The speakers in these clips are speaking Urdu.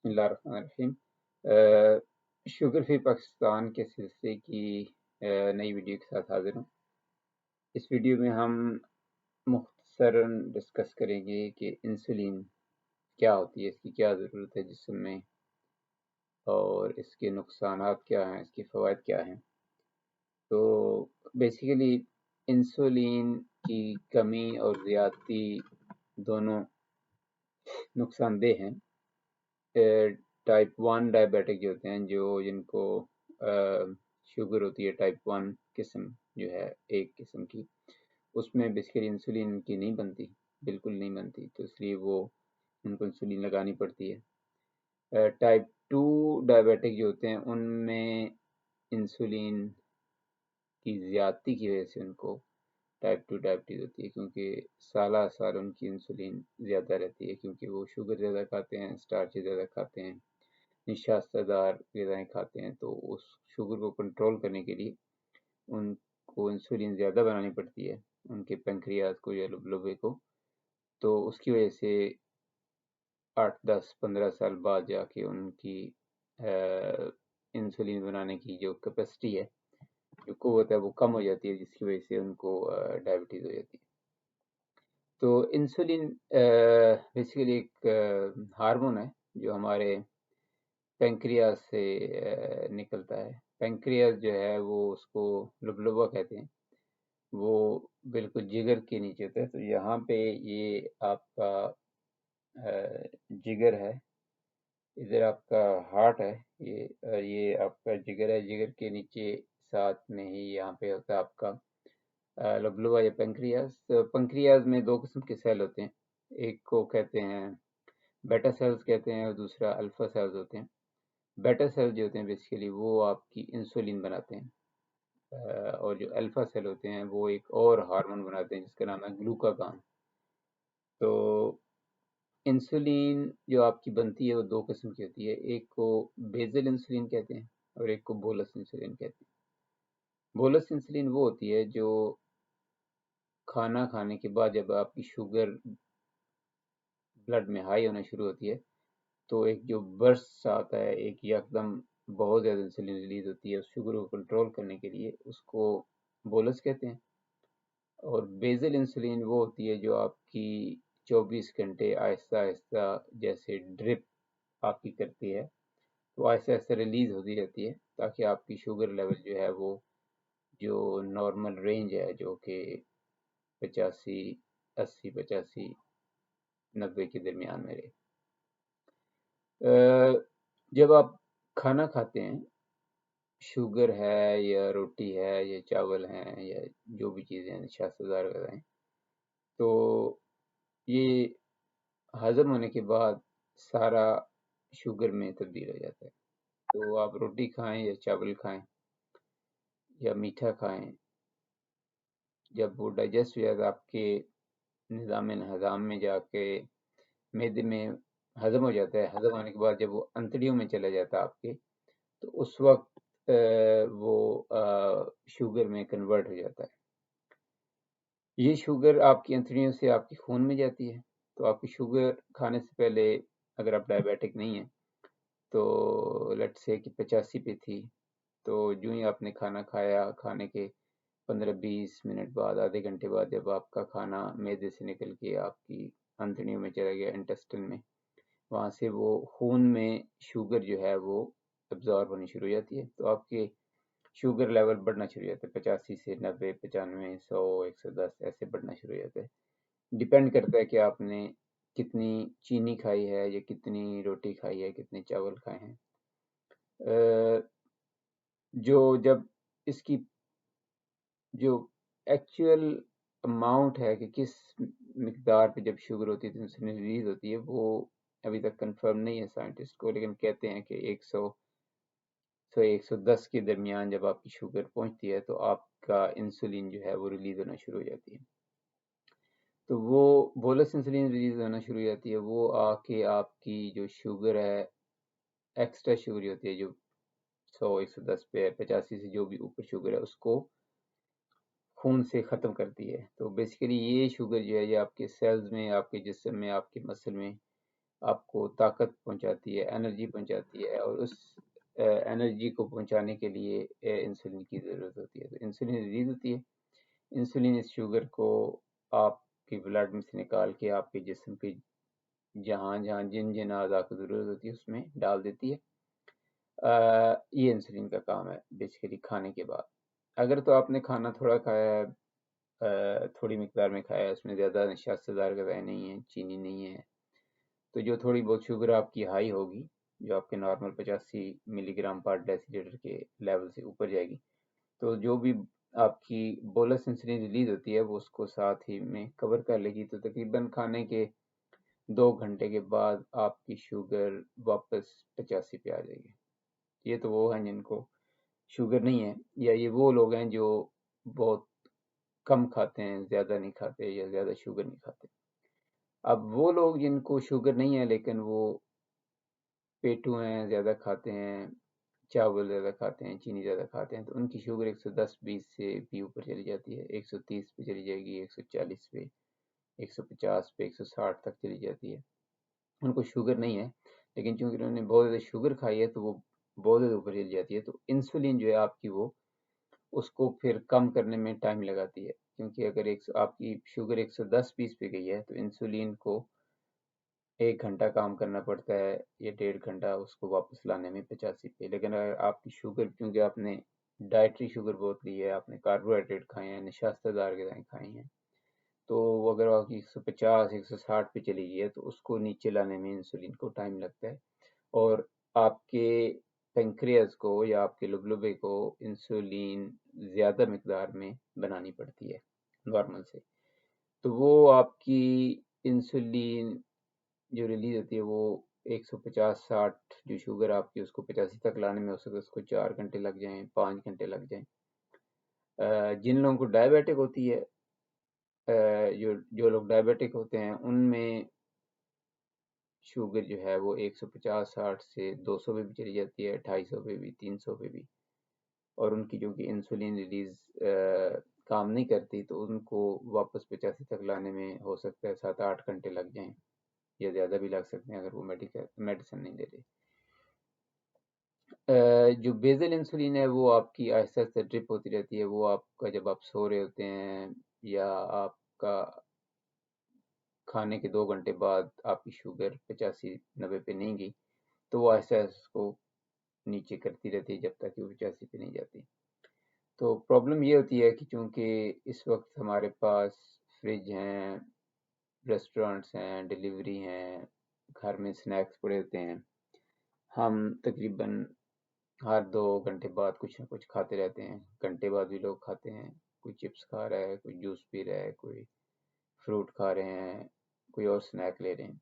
بسم اللہ الرحمن الرحیم۔ شوگر فری پاکستان کے سلسلے کی نئی ویڈیو کے ساتھ حاضر ہوں۔ اس ویڈیو میں ہم مختصراً ڈسکس کریں گے کہ انسولین کیا ہوتی ہے، اس کی کیا ضرورت ہے جسم میں، اور اس کے نقصانات کیا ہیں، اس کے فوائد کیا ہیں۔ تو بیسیکلی انسولین کی کمی اور زیادتی دونوں نقصان دہ ہیں۔ ٹائپ 1 ڈائبیٹک جو ہوتے ہیں، جن کو شوگر ہوتی ہے ٹائپ 1 قسم جو ہے ایک قسم کی، اس میں بیسیکلی انسولین کی نہیں بنتی، بالکل نہیں بنتی، تو اس لیے وہ ان کو انسولین لگانی پڑتی ہے۔ ٹائپ 2 ڈائبیٹک جو ہوتے ہیں ان میں انسولین کی زیادتی کی وجہ سے ان کو ٹائپ 2 ڈائبٹیز ہوتی ہے، کیونکہ سالہ سال ان کی انسولین زیادہ رہتی ہے، کیونکہ وہ شوگر زیادہ کھاتے ہیں، اسٹارچ زیادہ کھاتے ہیں، نشاستہ دار غذائیں کھاتے ہیں، تو اس شوگر کو کنٹرول کرنے کے لیے ان کو انسولین زیادہ بنانی پڑتی ہے، ان کے پینکریاز کو یا لبے کو۔ تو اس کی وجہ سے 8 10 15 سال بعد جا کے ان کی انسولین بنانے کی جو کیپیسٹی ہے، جو قوت ہے، وہ کم ہو جاتی ہے، جس کی وجہ سے ان کو ڈائبٹیز ہو جاتی ہے۔ تو انسولین بیسیکلی ایک ہارمون ہے جو ہمارے پینکریاز سے نکلتا ہے۔ پینکریاز جو ہے وہ اس کو لبلبا کہتے ہیں، وہ بالکل جگر کے نیچے ہوتا ہے۔ تو یہاں پہ یہ آپ کا جگر ہے، ادھر آپ کا ہارٹ ہے، یہ آپ کا جگر ہے، جگر کے نیچے ساتھ میں ہی یہاں پہ ہوتا ہے آپ کا لبلبا یا پینکریاز۔ تو پینکریاز میں دو قسم کے سیل ہوتے ہیں، ایک کو کہتے ہیں بیٹا سیلز کہتے ہیں، اور دوسرا الفا سیلز ہوتے ہیں۔ بیٹا سیل جو ہوتے ہیں بیسیکلی وہ آپ کی انسولین بناتے ہیں، اور جو الفا سیل ہوتے ہیں وہ ایک اور ہارمون بناتے ہیں جس کا نام ہے گلوکاگان۔ تو انسولین جو آپ کی بنتی ہے وہ دو قسم کی ہوتی ہے، ایک کو بیزل انسولین کہتے ہیں اور ایک کو بولس انسولین کہتے ہیں۔ بولس انسولین وہ ہوتی ہے جو کھانا کھانے کے بعد جب آپ کی شوگر بلڈ میں ہائی ہونا شروع ہوتی ہے تو ایک جو برسٹ آتا ہے، ایک یکدم بہت زیادہ انسولین ریلیز ہوتی ہے اس شوگر کو کنٹرول کرنے کے لیے، اس کو بولس کہتے ہیں۔ اور بیزل انسولین وہ ہوتی ہے جو آپ کی 24 گھنٹے آہستہ آہستہ جیسے ڈرپ آپ کی کرتی ہے، وہ آہستہ آہستہ ریلیز ہوتی رہتی ہے تاکہ آپ کی شوگر لیول جو ہے وہ جو نارمل رینج ہے، جو کہ 85 80 85 90 کے درمیان میں رہے۔ جب آپ کھانا کھاتے ہیں، شوگر ہے یا روٹی ہے یا چاول ہیں یا جو بھی چیزیں ہیں نشاستہ دار غذائیں، تو یہ ہضم ہونے کے بعد سارا شوگر میں تبدیل ہو جاتا ہے۔ تو آپ روٹی کھائیں یا چاول کھائیں یا میٹھا کھائیں، جب وہ ڈائجسٹ ہو جاتا ہے آپ کے نظام ہضم میں جا کے معدے میں ہضم ہو جاتا ہے، ہضم ہونے کے بعد جب وہ انتڑیوں میں چلا جاتا ہے آپ کے، تو اس وقت وہ شوگر میں کنورٹ ہو جاتا ہے۔ یہ شوگر آپ کی انتڑیوں سے آپ کے خون میں جاتی ہے، تو آپ کی شوگر کھانے سے پہلے اگر آپ ڈائبیٹک نہیں ہیں تو لیٹ سے کہ 85 پہ تھی، تو جو ہی آپ نے کھانا کھایا، کھانے کے 15 20 منٹ بعد، آدھے گھنٹے بعد جب آپ کا کھانا معدے سے نکل کے آپ کی انتڑیوں میں چلا گیا، انٹسٹن میں، وہاں سے وہ خون میں شوگر جو ہے وہ ابزارب ہونی شروع ہو جاتی ہے، تو آپ کے شوگر لیول بڑھنا شروع ہو جاتا ہے، 85 سے 90 95 100 110 ایسے بڑھنا شروع ہو جاتا ہے۔ ڈیپینڈ کرتا ہے کہ آپ نے کتنی چینی کھائی ہے یا کتنی روٹی کھائی ہے، کتنے چاول کھائے ہیں۔ جب اس کی جو ایکچوئل اماؤنٹ ہے کہ کس مقدار پہ جب شوگر ہوتی ہے تو انسولین ریلیز ہوتی ہے، وہ ابھی تک کنفرم نہیں ہے سائنٹسٹ کو، لیکن کہتے ہیں کہ 100 سے 110 کے درمیان جب آپ کی شوگر پہنچتی ہے تو آپ کا انسولین جو ہے وہ ریلیز ہونا شروع ہو جاتی ہے۔ تو وہ بولس انسولین ریلیز ہونا شروع ہو جاتی ہے، وہ آ کے آپ کی جو شوگر ہے، ایکسٹرا شوگر ہوتی ہے جو 100 110 پہ 85 سے جو بھی اوپر شوگر ہے، اس کو خون سے ختم کرتی ہے۔ تو بیسیکلی یہ شوگر جو ہے یہ آپ کے سیلز میں، آپ کے جسم میں، آپ کے مسل میں آپ کو طاقت پہنچاتی ہے، انرجی پہنچاتی ہے، اور اس انرجی کو پہنچانے کے لیے انسولین کی ضرورت ہوتی ہے. تو انسولین ریلیز ہوتی ہے. انسولین اس شوگر کو آپ کی بلڈ میں سے نکال کے آپ کے جسم کے جہاں جہاں جن جن اعضاء کو ضرورت ہوتی ہے اس میں ڈال دیتی ہے. یہ انسولین کا کام ہے بیسیکلی کھانے کے بعد. اگر تو آپ نے کھانا تھوڑا کھایا ہے، تھوڑی مقدار میں کھایا ہے، اس میں زیادہ نشاست دار غذائیں نہیں ہیں، چینی نہیں ہے، تو جو تھوڑی بہت شوگر آپ کی ہائی ہوگی، جو آپ کے نارمل 85 ملی گرام پر ڈیسی لیٹر کے لیول سے اوپر جائے گی، تو جو بھی آپ کی بولس انسولین ریلیز ہوتی ہے وہ اس کو ساتھ ہی میں کور کر لے گی. تو تقریباً کھانے کے 2 گھنٹے کے بعد آپ کی شوگر واپس 85 پہ آ جائے گی. یہ تو وہ ہیں جن کو شوگر نہیں ہے، یا یہ وہ لوگ ہیں جو بہت کم کھاتے ہیں، زیادہ نہیں کھاتے یا زیادہ شوگر نہیں کھاتے. اب وہ لوگ جن کو شوگر نہیں ہے لیکن وہ پیٹو ہیں، زیادہ کھاتے ہیں، چاول زیادہ کھاتے ہیں، چینی زیادہ کھاتے ہیں، تو ان کی شوگر 110-20 سے بھی اوپر چلی جاتی ہے، 130 پہ چلی جائے گی، 140 پہ، 150 پہ، 160 تک چلی جاتی ہے. ان کو شوگر نہیں ہے لیکن چونکہ انہوں نے بہت زیادہ شوگر کھائی ہے تو وہ بہت زیادہ اوپر چلی جاتی ہے. تو انسولین جو ہے آپ کی وہ اس کو پھر کم کرنے میں ٹائم لگاتی ہے، کیونکہ اگر آپ کی شوگر 110-20 پہ گئی ہے تو انسولین کو 1 گھنٹہ کام کرنا پڑتا ہے یا 1.5 گھنٹہ اس کو واپس لانے میں 85 پہ. لیکن اگر آپ کی شوگر، کیونکہ آپ نے ڈائٹری شوگر بہت لی ہے، آپ نے کاربوہائیڈریٹ کھائے ہیں، نشاستہ دار غذائیں کھائی ہیں، تو اگر آپ کی 150 160 پہ چلی گئی ہے تو اس کو نیچے لانے میں انسولین کو ٹائم لگتا ہے، اور آپ کے پینکریاز کو یا آپ کے لبلبے کو انسولین زیادہ مقدار میں بنانی پڑتی ہے نارمل سے. تو وہ آپ کی انسولین جو ریلیز ہوتی ہے وہ 150-60 جو شوگر آپ کی اس کو 85 تک لانے میں ہو سکتا ہے اس کو 4 گھنٹے لگ جائیں، 5 گھنٹے لگ جائیں. جن لوگوں کو ڈائبیٹک ہوتی ہے، جو لوگ ڈائبیٹک ہوتے ہیں ان میں شوگر جو ہے وہ 150-60 سے 200 پہ بھی چلی جاتی ہے، 250 پہ بھی، 300 پہ بھی. اور ان کی جو کہ انسولین ریلیز کام نہیں کرتی تو ان کو واپس 85 تک لانے میں ہو سکتا ہے 7-8 گھنٹے لگ جائیں، یا زیادہ بھی لگ سکتے ہیں اگر وہ میڈیسن نہیں لے رہے. جو بیزل انسولین ہے وہ آپ کی آہستہ آہستہ ڈرپ ہوتی رہتی ہے. وہ آپ کا جب آپ سو رہے ہوتے ہیں یا آپ کا کھانے کے 2 گھنٹے بعد آپ کی شوگر 85-90 پہ نہیں گئی تو وہ آہستہ آہستہ اس کو نیچے کرتی رہتی ہے جب تک کہ وہ 85 پہ نہیں جاتی. تو پرابلم یہ ہوتی ہے کہ چونکہ اس وقت ہمارے پاس فریج ہیں، ریسٹورانٹس ہیں، ڈیلیوری ہیں، گھر میں سنیکس پڑے ہوتے ہیں، ہم تقریباً ہر 2 گھنٹے بعد کچھ نہ کچھ کھاتے رہتے ہیں. گھنٹے بعد بھی لوگ کھاتے ہیں، کوئی چپس کھا رہا ہے، کوئی جوس پی رہا ہے، کوئی فروٹ کھا رہے ہیں، کوئی اور سنیک لے رہے ہیں.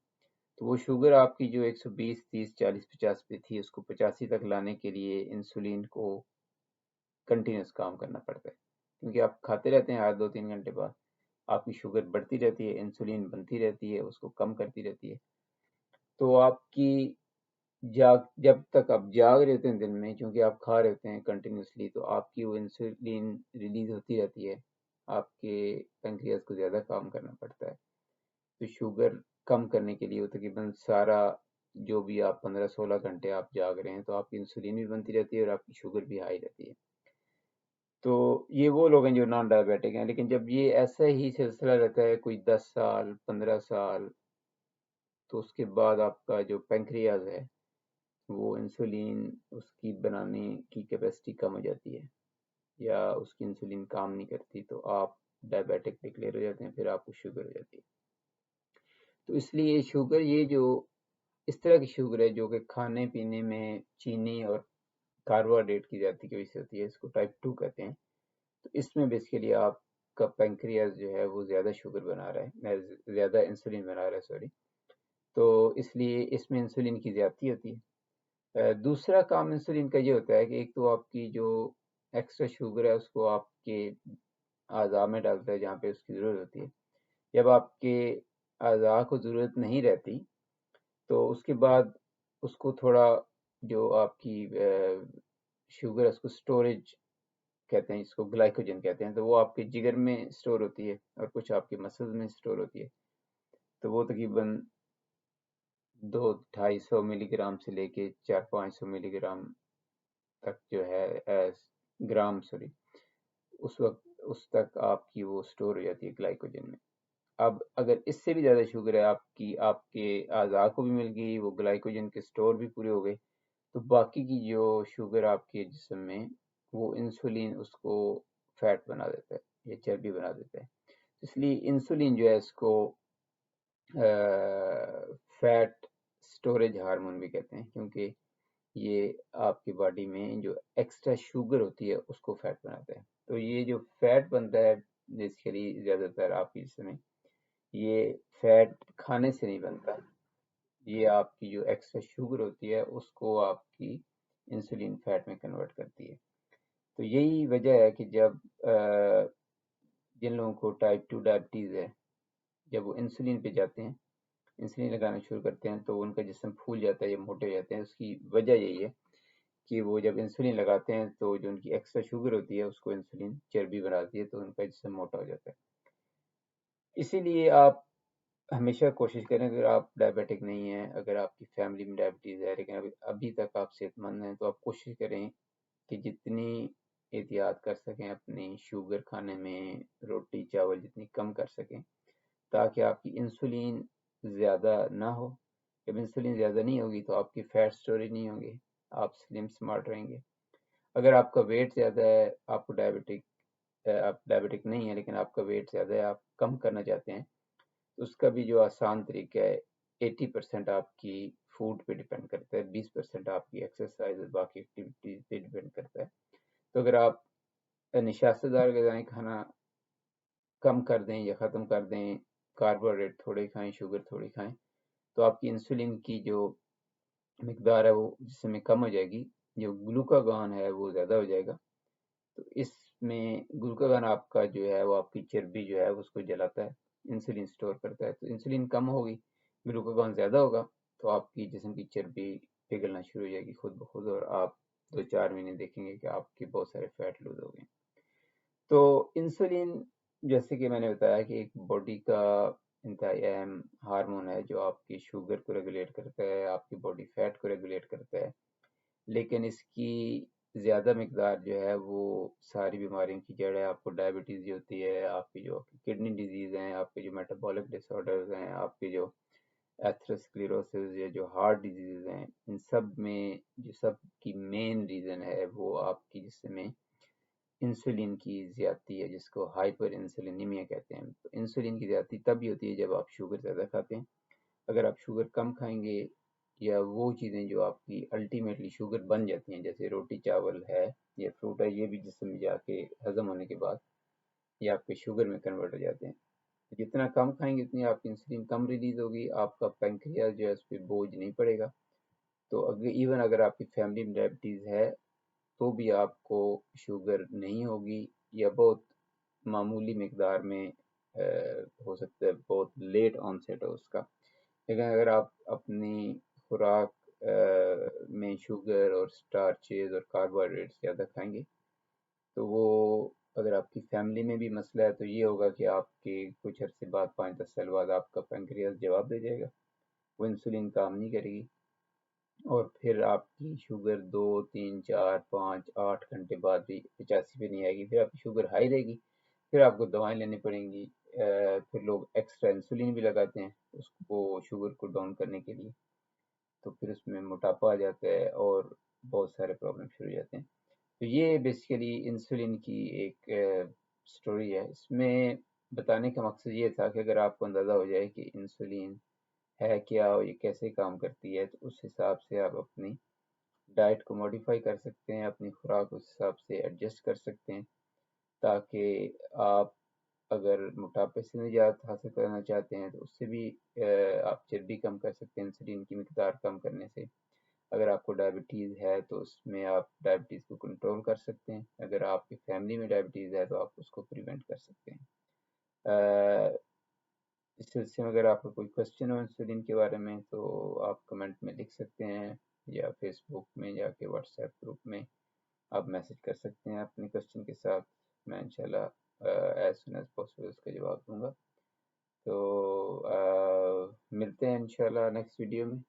تو وہ شوگر آپ کی جو 120 30 40 50 پہ تھی اس کو 85 تک لانے کے لیے انسولین کو کنٹینیوس کام کرنا پڑتا ہے، کیونکہ آپ کھاتے رہتے ہیں ہر 2-3 گھنٹے بعد آپ کی شوگر بڑھتی رہتی ہے، انسولین بنتی رہتی ہے، اس کو کم کرتی رہتی ہے. تو آپ کی جب تک آپ جاگ رہے ہوتے ہیں دن میں، چونکہ آپ کھا رہے ہوتے ہیں کنٹینیوسلی، تو آپ کی وہ انسولین ریلیز ہوتی رہتی ہے، آپ کے پینکریاز کو زیادہ کام کرنا پڑتا ہے. تو شوگر کم کرنے کے لیے وہ تقریباً سارا جو بھی آپ 15-16 گھنٹے آپ جاگ رہے ہیں تو آپ کی انسولین بھی بنتی رہتی ہے اور آپ کی شوگر بھی ہائی رہتی ہے. تو یہ وہ لوگ ہیں جو نان ڈائبیٹک ہیں. لیکن جب یہ ایسا ہی سلسلہ رہتا ہے کوئی 10 سال 15 سال، تو اس کے بعد آپ کا جو پینکریاز ہے وہ انسولین اس کی بنانے کی کیپیسٹی کم ہو جاتی ہے یا اس کی انسولین کام نہیں کرتی، تو آپ ڈائبیٹک ڈکلیئر ہو جاتے ہیں، پھر آپ کو شوگر ہو جاتی ہے. تو اس لیے شوگر، یہ جو اس طرح کی شوگر ہے جو کہ کھانے پینے میں چینی اور کاربوہائیڈریٹ کی زیادتی کی وجہ سے ہوتی ہے، اس کو ٹائپ 2 کہتے ہیں. تو اس میں بیسیکلی آپ کا پینکریاز جو ہے وہ زیادہ شوگر بنا رہا ہے، زیادہ انسولین بنا رہا ہے، سوری. تو اس لیے اس میں انسولین کی زیادتی ہوتی ہے. دوسرا کام انسولین کا یہ ہوتا ہے کہ ایک تو آپ کی جو ایکسٹرا شوگر ہے اس کو آپ کے اعضاء میں ڈالتا ہے جہاں پہ اس کی ضرورت ہوتی ہے. جب آپ کے اعضاء کو ضرورت نہیں رہتی تو اس کے بعد اس کو تھوڑا، جو آپ کی شوگر ہے اس کو سٹوریج کہتے ہیں، جس کو گلائکوجن کہتے ہیں، تو وہ آپ کے جگر میں سٹور ہوتی ہے اور کچھ آپ کے مسلز میں سٹور ہوتی ہے. تو وہ تقریباً 200-250 ملی گرام سے لے کے 400-500 ملی گرام تک جو ہے گرام سوری اس تک آپ کی وہ سٹور ہو جاتی ہے گلائکوجن میں۔ اب اگر اس سے بھی زیادہ شوگر ہے آپ کے اعضاء کو بھی مل گئی، وہ گلائکوجن کے سٹور بھی پورے ہو گئے، تو باقی کی جو شوگر آپ کے جسم میں، وہ انسولین اس کو فیٹ بنا دیتا ہے یا چربی بنا دیتا ہے۔ اس لیے انسولین جو ہے اس کو فیٹ سٹوریج ہارمون بھی کہتے ہیں، کیونکہ یہ آپ کی باڈی میں جو ایکسٹرا شوگر ہوتی ہے اس کو فیٹ بناتا ہے۔ تو یہ جو فیٹ بنتا ہے بیسیکلی زیادہ تر آپ کی جسم میں، یہ فیٹ کھانے سے نہیں بنتا، یہ آپ کی جو ایکسٹرا شوگر ہوتی ہے اس کو آپ کی انسولین فیٹ میں کنورٹ کرتی ہے۔ تو یہی وجہ ہے کہ جب جن لوگوں کو ٹائپ 2 ڈائبٹیز ہے، جب وہ انسولین پہ جاتے ہیں، انسولین لگانا شروع کرتے ہیں، تو ان کا جسم پھول جاتا ہے یا موٹے ہو جاتے ہیں۔ اس کی وجہ یہی ہے کہ وہ جب انسولین لگاتے ہیں تو جو ان کی ایکسٹرا شوگر ہوتی ہے اس کو انسولین چربی بناتی ہے، تو ان کا جسم موٹا ہو جاتا ہے۔ اسی لیے آپ ہمیشہ کوشش کریں، اگر آپ ڈائبیٹک نہیں ہیں، اگر آپ کی فیملی میں ڈائبٹیز ہے لیکن ابھی تک آپ صحت مند ہیں، تو آپ کوشش کریں کہ جتنی احتیاط کر سکیں اپنی شوگر کھانے میں، روٹی چاول جتنی کم کر سکیں، تاکہ آپ کی انسولین زیادہ نہ ہو۔ جب انسولین زیادہ نہیں ہوگی تو آپ کی فیٹ اسٹوریج نہیں ہوگی، آپ سلم سمارٹ رہیں گے۔ اگر آپ کا ویٹ زیادہ ہے، آپ ڈائبیٹک نہیں ہے لیکن آپ کا ویٹ زیادہ ہے، آپ کم کرنا چاہتے ہیں، تو اس کا بھی جو آسان طریقہ ہے، 80% آپ کی فوڈ پہ ڈیپینڈ کرتا ہے، 20% آپ کی ایکسرسائز اور باقی ایکٹیویٹیز پہ ڈیپینڈ کرتا ہے۔ تو اگر آپ نشاست دار غذائیں کھانا کم کر دیں یا ختم کر دیں، کاربوہائیڈریٹ تھوڑے کھائیں، شوگر تھوڑی کھائیں، تو آپ کی انسولین کی جو مقدار ہے وہ جسم میں کم ہو جائے گی، جو گلوکاگون ہے وہ زیادہ ہو جائے گا۔ تو اس میں گلوکاگون آپ کا جو ہے وہ آپ کی چربی جو ہے اس کو جلاتا ہے، انسولین سٹور کرتا ہے۔ تو انسولین کم ہوگی، گلوکاگون زیادہ ہوگا، تو آپ کی جسم کی چربی پگھلنا شروع ہو جائے گی خود بخود، اور آپ 2-4 مہینے دیکھیں گے کہ آپ کے بہت سارے فیٹ لوز ہو گئے۔ تو انسولین جیسے کہ میں نے بتایا کہ ایک باڈی کا انتہائی اہم ہارمون ہے جو آپ کی شوگر کو ریگولیٹ کرتا ہے، آپ کی باڈی فیٹ کو ریگولیٹ کرتا ہے، لیکن اس کی زیادہ مقدار جو ہے وہ ساری بیماریوں کی جڑ ہے۔ آپ کو ڈائبٹیز جو ہوتی ہے، آپ کی جو کڈنی ڈیزیز ہیں، آپ کے جو میٹابولک ڈس آرڈرز ہیں، آپ کے جو ایتھروسکلیروسز یا جو ہارٹ ڈیزیز ہیں، ان سب میں جو سب کی مین ریزن ہے وہ آپ کی جسم میں انسولین کی زیادتی ہے، جس کو ہائپر انسولینیمیا کہتے ہیں۔ تو انسولین کی زیادتی تب ہی ہوتی ہے جب آپ شوگر زیادہ کھاتے ہیں۔ اگر آپ شوگر کم کھائیں گے، یا وہ چیزیں جو آپ کی الٹیمیٹلی شوگر بن جاتی ہیں، جیسے روٹی چاول ہے یا فروٹ ہے، یہ بھی جسم میں جا کے ہضم ہونے کے بعد یہ آپ کے شوگر میں کنورٹ ہو جاتے ہیں۔ جتنا کم کھائیں گے اتنی آپ کی انسولین کم ریلیز ہوگی، آپ کا پینکریاس جو ہے اس پہ بوجھ نہیں پڑے گا۔ تو ایون اگر آپ کی فیملی میں ڈائبٹیز ہے تو بھی آپ کو شوگر نہیں ہوگی، یا بہت معمولی مقدار میں ہو سکتا ہے، بہت لیٹ آن سیٹ ہو اس کا۔ لیکن اگر آپ اپنی خوراک میں شوگر اور سٹارچز اور کاربوہائیڈریٹ زیادہ کھائیں گے، تو وہ اگر آپ کی فیملی میں بھی مسئلہ ہے تو یہ ہوگا کہ آپ کے کچھ عرصے بعد 5-10 سال بعد آپ کا پینکریاس جواب دے جائے گا، وہ انسولین کام نہیں کرے گی، اور پھر آپ کی شوگر 2-3-4-5-8 گھنٹے بعد بھی 85 پہ نہیں آئے گی، پھر آپ کی شوگر ہائی رہے گی، پھر آپ کو دوائیں لینی پڑیں گی۔ پھر لوگ ایکسٹرا انسولین بھی لگاتے ہیں اس کو شوگر کو ڈاؤن کرنے کے لیے، تو پھر اس میں موٹاپا آ جاتا ہے اور بہت سارے پرابلم شروع ہو جاتے ہیں۔ تو یہ بیسیکلی انسولین کی ایک سٹوری ہے۔ اس میں بتانے کا مقصد یہ تھا کہ اگر آپ کو اندازہ ہو جائے کہ انسولین ہے کیا اور یہ کیسے کام کرتی ہے، تو اس حساب سے آپ اپنی ڈائٹ کو موڈیفائی کر سکتے ہیں، اپنی خوراک اس حساب سے ایڈجسٹ کر سکتے ہیں، تاکہ آپ اگر موٹاپے سے نجات حاصل کرنا چاہتے ہیں تو اس سے بھی آپ چربی کم کر سکتے ہیں انسولین کی مقدار کم کرنے سے۔ اگر آپ کو ڈائبٹیز ہے تو اس میں آپ ڈائبٹیز کو کنٹرول کر سکتے ہیں، اگر آپ کی فیملی میں ڈائبٹیز ہے تو آپ اس کو پریونٹ کر سکتے ہیں۔ اس سلسلے میں اگر آپ کا کوئی کوشچن ہو انسولین کے بارے میں تو آپ کمنٹ میں لکھ سکتے ہیں، یا فیس بک میں جا کے واٹس ایپ گروپ میں آپ میسج کر سکتے ہیں اپنے کوشچن کے ساتھ، میں انشاءاللہ ایز سون ایز پاسبل اس کا جواب دوں گا۔ تو ملتے ہیں انشاءاللہ نیکسٹ ویڈیو میں.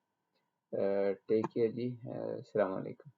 ٹیک کیئر جی. السلام علیکم.